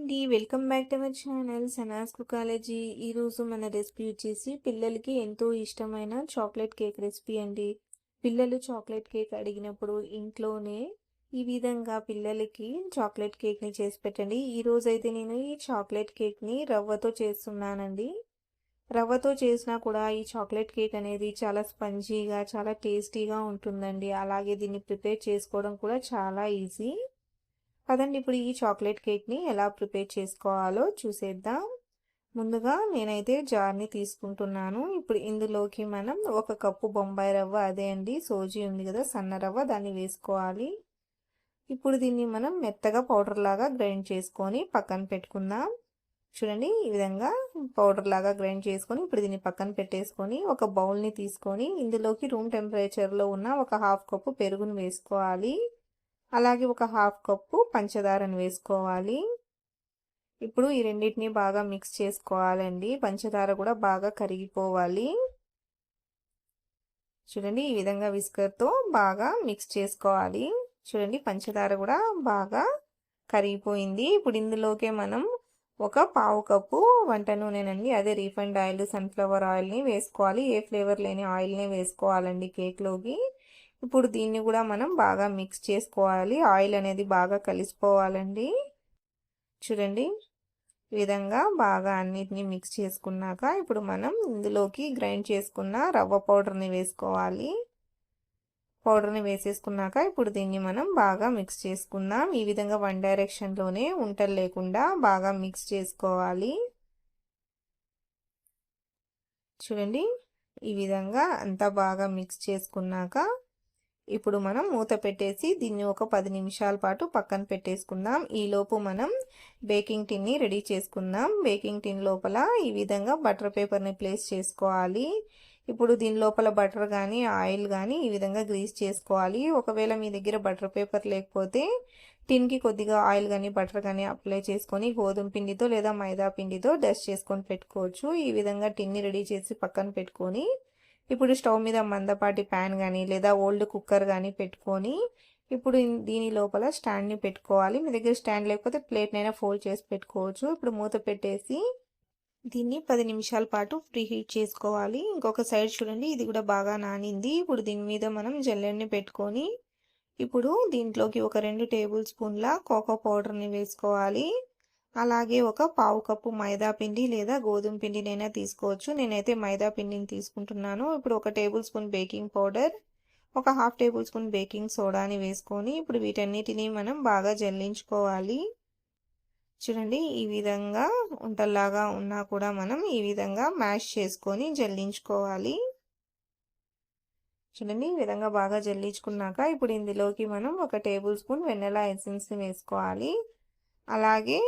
అండి, welcome back to our channel Sanas కుకాలజీ. ఈరోజు మన రెసిపీ వచ్చేసి పిల్లలకి ఎంతో ఇష్టమైన చాక్లెట్ కేక్ రెసిపీ అండి. పిల్లలు చాక్లెట్ కేక్ అడిగినప్పుడు ఇంట్లోనే ఈ విధంగా పిల్లలకి చాక్లెట్ కేక్ని చేసి పెట్టండి. ఈరోజైతే నేను ఈ చాక్లెట్ కేక్ని రవ్వతో చేస్తున్నానండి. రవ్వతో చేసినా కూడా ఈ చాక్లెట్ కేక్ అనేది చాలా స్పంజీగా చాలా టేస్టీగా ఉంటుందండి. అలాగే దీన్ని ప్రిపేర్ చేసుకోవడం కూడా చాలా ఈజీ. పదండి ఇప్పుడు ఈ చాక్లెట్ కేక్ని ఎలా ప్రిపేర్ చేసుకోవాలో చూసేద్దాం. ముందుగా నేనైతే జార్ని తీసుకుంటున్నాను. ఇప్పుడు ఇందులోకి మనం 1 కప్పు బొంబాయి రవ్వ, అదే అండి సోజీ ఉంది కదా సన్న రవ్వ, దాన్ని వేసుకోవాలి. ఇప్పుడు దీన్ని మనం మెత్తగా పౌడర్ లాగా గ్రైండ్ చేసుకొని పక్కన పెట్టుకుందాం. చూడండి, ఈ విధంగా పౌడర్ లాగా గ్రైండ్ చేసుకొని ఇప్పుడు దీన్ని పక్కన పెట్టేసుకొని ఒక బౌల్ని తీసుకొని ఇందులోకి రూమ్ టెంపరేచర్లో ఉన్న 1/2 కప్పు పెరుగును వేసుకోవాలి. అలాగే 1/2 కప్పు పంచదారను వేసుకోవాలి. ఇప్పుడు ఈ రెండింటిని బాగా మిక్స్ చేసుకోవాలండి. పంచదార కూడా బాగా కరిగిపోవాలి. చూడండి, ఈ విధంగా విస్కర్తో బాగా మిక్స్ చేసుకోవాలి. చూడండి, పంచదార కూడా బాగా కరిగిపోయింది. ఇప్పుడు ఇందులోకే మనం 1/4 కప్పు వంట నూనెనండి, అదే రీఫైండ్ ఆయిల్, సన్ఫ్లవర్ ఆయిల్ని వేసుకోవాలి. ఏ ఫ్లేవర్ లేని ఆయిల్ని వేసుకోవాలండి కేక్లోకి. ఇప్పుడు దీన్ని కూడా మనం బాగా మిక్స్ చేసుకోవాలి. ఆయిల్ అనేది బాగా కలిసిపోవాలండి. చూడండి, ఈ విధంగా బాగా అన్నిటిని మిక్స్ చేసుకున్నాక ఇప్పుడు మనం ఇందులోకి గ్రైండ్ చేసుకున్న రవ్వ పౌడర్ని వేసుకోవాలి. పౌడర్ని వేసేసుకున్నాక ఇప్పుడు దీన్ని మనం బాగా మిక్స్ చేసుకుందాం. ఈ విధంగా వన్ డైరెక్షన్లోనే ఉంటలు లేకుండా బాగా మిక్స్ చేసుకోవాలి. చూడండి, ఈ విధంగా అంతా బాగా మిక్స్ చేసుకున్నాక ఇప్పుడు మనం మూత పెట్టేసి దీన్ని ఒక 10 నిమిషాల పాటు పక్కన పెట్టేసుకుందాం. ఈలోపు మనం బేకింగ్ టిన్ని రెడీ చేసుకుందాం. బేకింగ్ టిన్ లోపల ఈ విధంగా బటర్ పేపర్ని ప్లేస్ చేసుకోవాలి. ఇప్పుడు దీని లోపల బటర్ కానీ ఆయిల్ కానీ ఈ విధంగా గ్రీస్ చేసుకోవాలి. ఒకవేళ మీ దగ్గర బటర్ పేపర్ లేకపోతే టిన్కి కొద్దిగా ఆయిల్ కానీ బటర్ కానీ అప్లై చేసుకొని గోధుమ పిండితో లేదా మైదా పిండితో డస్ట్ చేసుకొని పెట్టుకోవచ్చు. ఈ విధంగా టిన్ని రెడీ చేసి పక్కన పెట్టుకొని ఇప్పుడు స్టవ్ మీద మందపాటి ప్యాన్ కానీ లేదా ఓల్డ్ కుక్కర్ కానీ పెట్టుకొని ఇప్పుడు దీని లోపల స్టాండ్ని పెట్టుకోవాలి. మీ దగ్గర స్టాండ్ లేకపోతే ప్లేట్నైనా ఫోల్డ్ చేసి పెట్టుకోవచ్చు. ఇప్పుడు మూత పెట్టేసి దీన్ని 10 నిమిషాల పాటు ప్రీ హీట్ చేసుకోవాలి. ఇంకొక సైడ్ చూడండి, ఇది కూడా బాగా నానింది. ఇప్పుడు దీని మీద మనం జల్లెడని పెట్టుకొని ఇప్పుడు దీంట్లోకి ఒక 2 టేబుల్ స్పూన్ల కోకో పౌడర్ని వేసుకోవాలి. అలాగే 1/4 కప్పు మైదా పిండి లేదా గోధుమ పిండినైనా తీసుకోవచ్చు. నేనైతే మైదా పిండిని తీసుకుంటున్నాను. ఇప్పుడు 1 tablespoon baking powder, 1/2 tablespoon baking సోడాని వేసుకొని ఇప్పుడు వీటన్నిటిని మనం బాగా జల్లించుకోవాలి. చూడండి, ఈ విధంగా ఉంటల్లాగా ఉన్నా కూడా మనం ఈ విధంగా మ్యాష్ చేసుకొని జల్లించుకోవాలి. చూడండి, ఈ విధంగా బాగా జల్లించుకున్నాక ఇప్పుడు ఇందులోకి మనం 1 టేబుల్ స్పూన్ వెనిలా ఎసెన్స్ని వేసుకోవాలి. అలాగే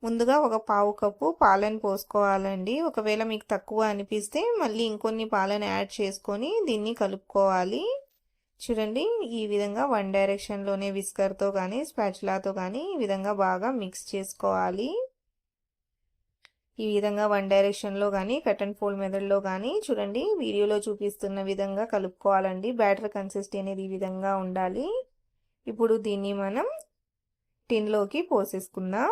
ముందుగా 1/4 కప్పు పాలను పోసుకోవాలండి. ఒకవేళ మీకు తక్కువ అనిపిస్తే మళ్ళీ ఇంకొన్ని పాలను యాడ్ చేసుకొని దీన్ని కలుపుకోవాలి. చూడండి, ఈ విధంగా వన్ డైరెక్షన్లోనే విస్కర్తో కానీ స్పాచులాతో కానీ ఈ విధంగా బాగా మిక్స్ చేసుకోవాలి. ఈ విధంగా వన్ డైరెక్షన్లో కానీ కట్ అండ్ ఫోల్డ్ మెథడ్లో కానీ చూడండి వీడియోలో చూపిస్తున్న విధంగా కలుపుకోవాలండి. బ్యాటర్ కన్సిస్టెన్సీ అనేది ఈ విధంగా ఉండాలి. ఇప్పుడు దీన్ని మనం టిన్లోకి పోసేసుకుందాం.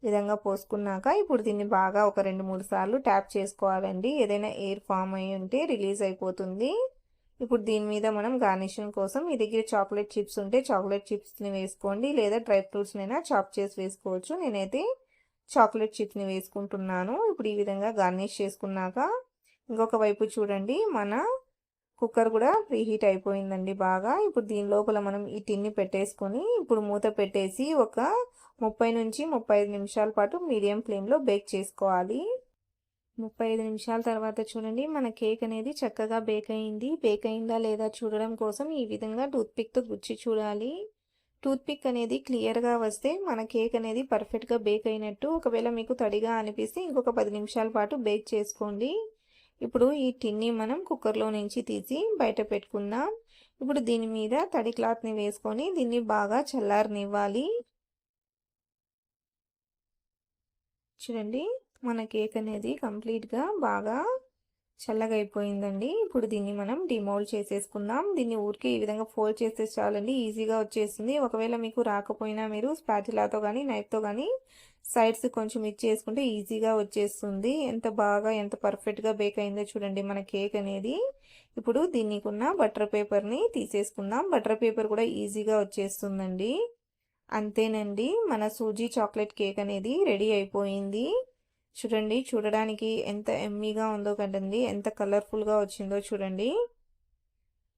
విధంగా పోసుకున్నాక ఇప్పుడు దీన్ని బాగా ఒక 2-3 సార్లు ట్యాప్ చేసుకోవాలండి. ఏదైనా ఎయిర్ ఫామ్ అయి ఉంటే రిలీజ్ అయిపోతుంది. ఇప్పుడు దీని మీద మనం గార్నిషింగ్ కోసం మీ దగ్గర చాక్లెట్ చిప్స్ ఉంటే చాక్లెట్ చిప్స్ని వేసుకోండి, లేదా డ్రై ఫ్రూట్స్నైనా చాప్ చేసి వేసుకోవచ్చు. నేనైతే చాక్లెట్ చిప్స్ని వేసుకుంటున్నాను. ఇప్పుడు ఈ విధంగా గార్నిష్ చేసుకున్నాక ఇంకొక వైపు చూడండి, మన కుక్కర్ కూడా ప్రీహీట్ అయిపోయిందండి బాగా. ఇప్పుడు దీని లోపల మనం ఈ టిన్ని పెట్టేసుకొని ఇప్పుడు మూత పెట్టేసి ఒక 30 నుంచి 35 నిమిషాల పాటు మీడియం ఫ్లేమ్లో బేక్ చేసుకోవాలి. 35 నిమిషాల తర్వాత చూడండి, మన కేక్ అనేది చక్కగా బేక్ అయింది. బేక్ అయిందా లేదా చూడడం కోసం ఈ విధంగా టూత్పిక్తో గుచ్చి చూడాలి. టూత్పిక్ అనేది క్లియర్గా వస్తే మన కేక్ అనేది పర్ఫెక్ట్గా బేక్ అయినట్టు. ఒకవేళ మీకు తడిగా అనిపిస్తే ఇంకొక 10 నిమిషాల పాటు బేక్ చేసుకోండి. ఇప్పుడు ఈ టిన్ని మనం కుక్కర్లో నుంచి తీసి బయట పెట్టుకుందాం. ఇప్పుడు దీని మీద తడి క్లాత్ని వేసుకొని దీన్ని బాగా చల్లారనివ్వాలి. చూడండి, మన కేక్ అనేది కంప్లీట్గా బాగా చల్లగా అయిపోయిందండి. ఇప్పుడు దీన్ని మనం డిమోల్డ్ చేసేసుకుందాం. దీన్ని ఊరికే ఈ విధంగా ఫోల్డ్ చేస్తే చాలండి, ఈజీగా వచ్చేస్తుంది. ఒకవేళ మీకు రాకపోయినా మీరు స్పాటిలాతో కానీ నైఫ్తో కానీ సైడ్స్ కొంచెం ఇచ్చేసుకుంటే ఈజీగా వచ్చేస్తుంది. ఎంత పర్ఫెక్ట్గా బేక్ అయిందో చూడండి మన కేక్ అనేది. ఇప్పుడు దీనికున్న బటర్ పేపర్ని తీసేసుకుందాం. బటర్ పేపర్ కూడా ఈజీగా వచ్చేస్తుందండి. అంతేనండి, మన సూజీ చాక్లెట్ కేక్ అనేది రెడీ అయిపోయింది. చూడండి, చూడడానికి ఎంత ఎమ్మీగా ఉందో కదండి, ఎంత కలర్ఫుల్గా వచ్చిందో చూడండి.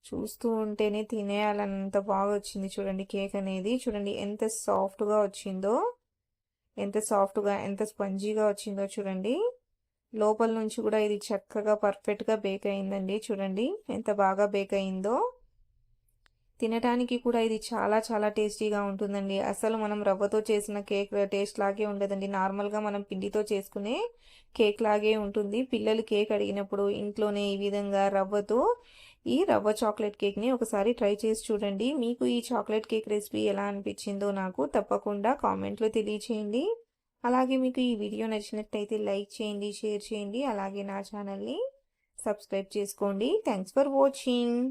చూస్తూ ఉంటేనే తినేయాలన్నంత బాగా వచ్చింది చూడండి కేక్ అనేది. చూడండి ఎంత సాఫ్ట్గా వచ్చిందో, ఎంత స్పంజీగా వచ్చిందో చూడండి. లోపల నుంచి కూడా ఇది చక్కగా పర్ఫెక్ట్గా బేక్ అయిందండి. చూడండి ఎంత బాగా బేక్ అయిందో. తినడానికి కూడా ఇది చాలా చాలా టేస్టీగా ఉంటుందండి. అసలు మనం రవ్వతో చేసిన కేక్ టేస్ట్ లాగే ఉండదండి. నార్మల్గా మనం పిండితో చేసుకునే కేక్ లాగే ఉంటుంది. పిల్లలు కేక్ అడిగినప్పుడు ఇంట్లోనే ఈ విధంగా ఈ రవ్వ చాక్లెట్ కేక్ని ఒకసారి ట్రై చేసి చూడండి. మీకు ఈ చాక్లెట్ కేక్ రెసిపీ ఎలా అనిపించిందో నాకు తప్పకుండా కామెంట్లో తెలియచేయండి. అలాగే మీకు ఈ వీడియో నచ్చినట్టయితే లైక్ చేయండి, షేర్ చేయండి. అలాగే నా ఛానల్ని సబ్స్క్రైబ్ చేసుకోండి. Thanks for watching.